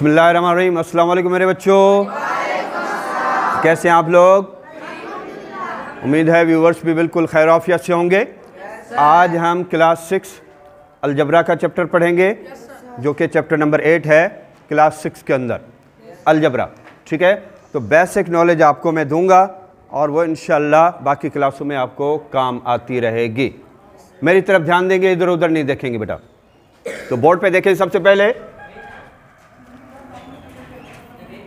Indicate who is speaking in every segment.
Speaker 1: बिस्मिल्लाहिर्रहमानिर्रहीम। अस्सलाम वालेकुम मेरे बच्चों, कैसे हैं आप लोग? उम्मीद है व्यूवर्स भी बिल्कुल खैर आफियत से होंगे। आज हम क्लास 6 अलजबरा का चैप्टर पढ़ेंगे जो कि चैप्टर नंबर 8 है क्लास 6 के अंदर अलजबरा। ठीक है, तो बेसिक नॉलेज आपको मैं दूंगा और वो इंशाअल्लाह बाकी क्लासों में आपको काम आती रहेगी। मेरी तरफ ध्यान देंगे, इधर उधर नहीं देखेंगे बेटा। तो बोर्ड पे देखें, सबसे पहले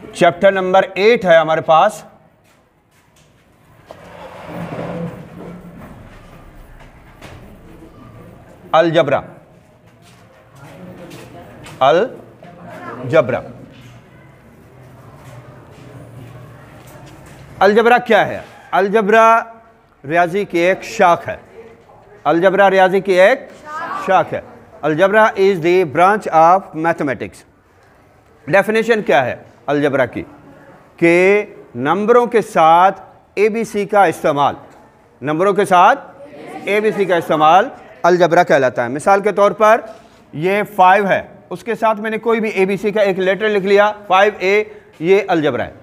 Speaker 1: चैप्टर नंबर 8 है हमारे पास। अलजबरा। अलजबरा अलजबरा क्या है? अलजबरा रियाजी की एक शाख है। अलजबरा रियाजी की एक शाख है। Algebra is the branch of mathematics. Definition क्या है अलजबरा की? कि नंबरों के साथ एबीसी का इस्तेमाल, नंबरों के साथ एबीसी का इस्तेमाल अलजबरा कहलाता है। मिसाल के तौर पर ये 5 है, उसके साथ मैंने कोई भी एबीसी का एक लेटर लिख लिया 5A, ये अलजबरा है।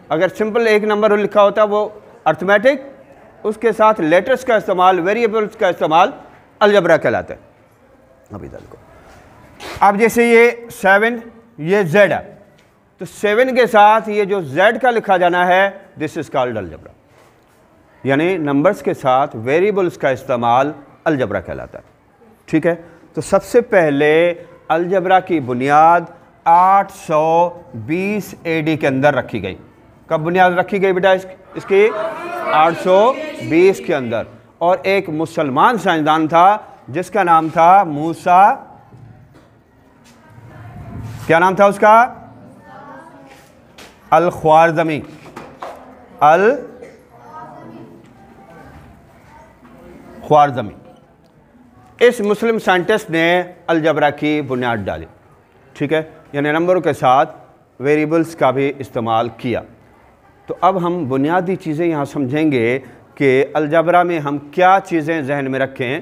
Speaker 1: अगर सिंपल एक नंबर लिखा होता वो अर्थमेटिक, उसके साथ लेटर्स का इस्तेमाल, वेरिएबल्स का इस्तेमाल अलजबरा कहलाता है। अब इधर को, अब जैसे ये 7, ये Z है, तो 7 के साथ ये जो Z का लिखा जाना है, दिस इज कॉल्ड अलजबरा। यानी नंबर्स के साथ वेरिएबल्स का इस्तेमाल अलजबरा कहलाता है। ठीक है, तो सबसे पहले अलजबरा की बुनियाद 820 AD के अंदर रखी गई। कब बुनियाद रखी गई बेटा इसकी? 820 के अंदर। और एक मुसलमान साइंसदान था जिसका नाम था मूसा। क्या नाम था उसका? अल ख्वारज़मी। अल ख्वारज़मी, इस मुस्लिम साइंटिस्ट ने अलजबरा की बुनियाद डाली। ठीक है, यानी नंबरों के साथ वेरिएबल्स का भी इस्तेमाल किया। तो अब हम बुनियादी चीज़ें यहाँ समझेंगे कि अलजबरा में हम क्या चीज़ें जहन में रखें,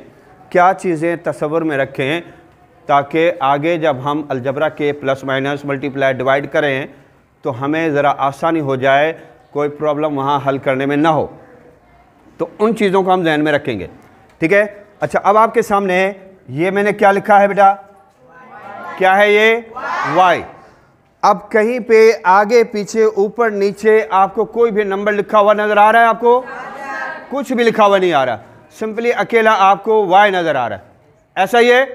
Speaker 1: क्या चीज़ें तसव्वुर में रखें, ताकि आगे जब हम अलजबरा के प्लस माइनस मल्टीप्लाई डिवाइड करें तो हमें ज़रा आसानी हो जाए, कोई प्रॉब्लम वहाँ हल करने में ना हो। तो उन चीज़ों को हम जहन में रखेंगे। ठीक है, अच्छा, अब आपके सामने ये मैंने क्या लिखा है बेटा? क्या है ये? Y। अब कहीं पे आगे पीछे ऊपर नीचे आपको कोई भी नंबर लिखा हुआ नज़र आ रहा है? आपको कुछ भी लिखा हुआ नहीं आ रहा, सिंपली अकेला आपको Y नज़र आ रहा है। ऐसा ही है,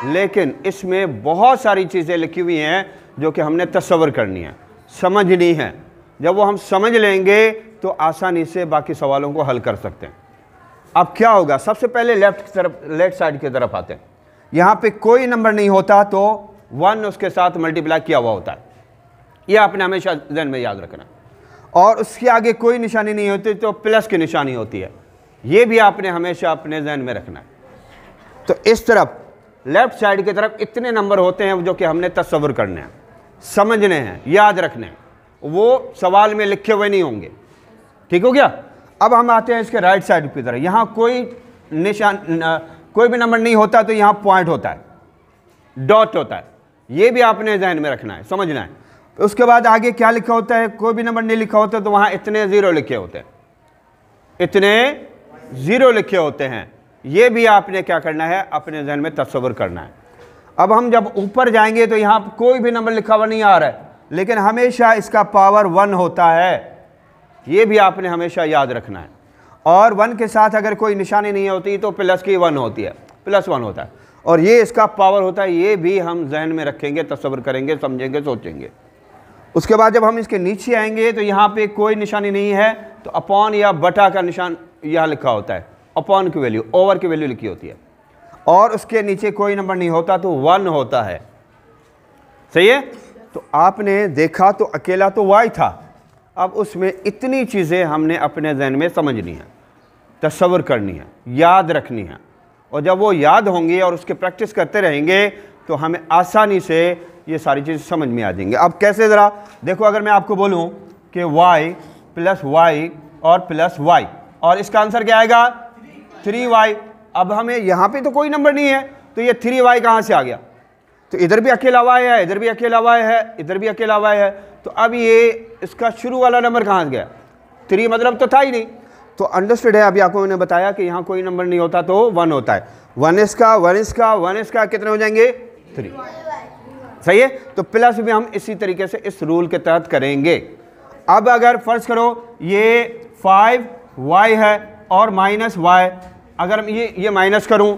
Speaker 1: लेकिन इसमें बहुत सारी चीज़ें लिखी हुई हैं जो कि हमने तसव्वुर करनी है, समझनी है। जब वो हम समझ लेंगे तो आसानी से बाकी सवालों को हल कर सकते हैं। अब क्या होगा? सबसे पहले लेफ्ट साइड की तरफ आते हैं। यहाँ पे कोई नंबर नहीं होता तो 1 उसके साथ मल्टीप्लाई किया हुआ होता है। यह आपने हमेशा ज़हन में याद रखना। और उसके आगे कोई निशानी नहीं होती तो प्लस की निशानी होती है। ये भी आपने हमेशा अपने जहन में रखना है। तो इस तरफ लेफ्ट साइड की तरफ इतने नंबर होते हैं जो कि हमने तसव्वुर करने हैं, समझने हैं, याद रखने हैं। वो सवाल में लिखे हुए नहीं होंगे। ठीक हो गया? अब हम आते हैं इसके राइट साइड की तरफ। यहाँ कोई कोई भी नंबर नहीं होता तो यहाँ पॉइंट होता है, डॉट होता है। ये भी आपने जहन में रखना है, समझना है। उसके बाद आगे क्या लिखा होता है? कोई भी नंबर नहीं लिखा होता तो वहाँ इतने 0 लिखे होते हैं, इतने 0 लिखे होते हैं। ये भी आपने क्या करना है? अपने जहन में तसव्वुर करना है। अब हम जब ऊपर जाएंगे तो यहाँ कोई भी नंबर लिखा हुआ नहीं आ रहा है, लेकिन हमेशा इसका पावर 1 होता है। ये भी आपने हमेशा याद रखना है। और 1 के साथ अगर कोई निशानी नहीं होती तो प्लस की 1 होती है, +1 होता है। और ये इसका पावर होता है। ये भी हम जहन में रखेंगे, तसव्वुर करेंगे, समझेंगे, सोचेंगे। उसके बाद जब हम इसके नीचे आएंगे तो यहाँ पे कोई निशानी नहीं है तो अपॉन या बटा का निशान यहाँ लिखा होता है। अपॉन की वैल्यू, ओवर की वैल्यू लिखी होती है। और उसके नीचे कोई नंबर नहीं होता तो 1 होता है। सही है? तो आपने देखा तो अकेला तो Y था। अब उसमें इतनी चीज़ें हमने अपने जहन में समझनी है, तसव्वुर करनी है, याद रखनी है। और जब वो याद होंगी और उसके प्रैक्टिस करते रहेंगे तो हमें आसानी से ये सारी चीज़ें समझ में आ जाएंगी। अब कैसे? ज़रा देखो, अगर मैं आपको बोलूँ कि Y + Y और +Y, और इसका आंसर क्या आएगा? 3Y। अब हमें यहाँ पे तो कोई नंबर नहीं है तो ये 3y कहाँ से आ गया? तो इधर भी अकेला वाई है, इधर भी अकेला वाई है, इधर भी अकेला वाई है। तो अब ये इसका शुरू वाला नंबर कहाँ गया? 3 मतलब तो था ही नहीं। तो अंडरस्टूड है। अभी आपको मैंने बताया कि यहाँ कोई नंबर नहीं होता तो 1 होता है। 1 इसका कितने हो जाएंगे? 3। सही है। तो प्लस भी हम इसी तरीके से इस रूल के तहत करेंगे। अब अगर फर्ज करो ये 5y है और -y, अगर ये माइनस करूं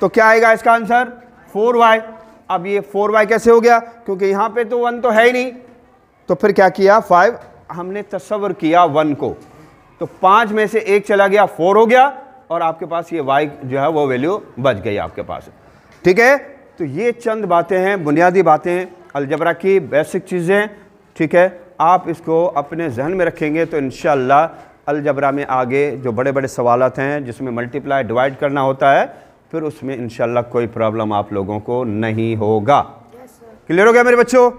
Speaker 1: तो क्या आएगा इसका आंसर? 4y। अब ये 4y कैसे हो गया? क्योंकि यहाँ पे तो 1 तो है ही नहीं। तो फिर क्या किया? 5 हमने तस्वर किया 1 को, तो 5 में से 1 चला गया, 4 हो गया, और आपके पास ये y जो है वो वैल्यू बच गई आपके पास। ठीक है। तो ये चंद बातें हैं, बुनियादी बातें अलजबरा की, बेसिक चीज़ें। ठीक है, आप इसको अपने जहन में रखेंगे तो इंशाअल्लाह अलजबरा में आगे जो बड़े बड़े सवालात हैं जिसमें मल्टीप्लाई डिवाइड करना होता है, फिर उसमें इंशाअल्लाह कोई प्रॉब्लम आप लोगों को नहीं होगा। क्लियर हो गया मेरे बच्चों?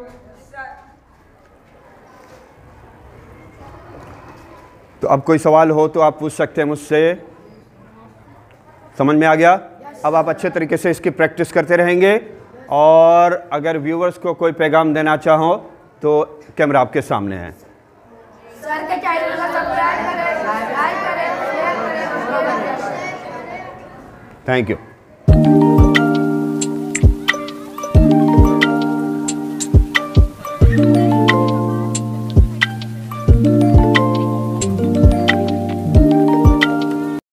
Speaker 1: तो अब कोई सवाल हो तो आप पूछ सकते हैं मुझसे। समझ में आ गया? अब आप अच्छे तरीके से इसकी प्रैक्टिस करते रहेंगे, और अगर व्यूवर्स को कोई पैगाम देना चाहो तो कैमरा आपके सामने है।
Speaker 2: सर के चैनल को सब्सक्राइब करें, लाइक करें, शेयर करें।
Speaker 1: Thank you.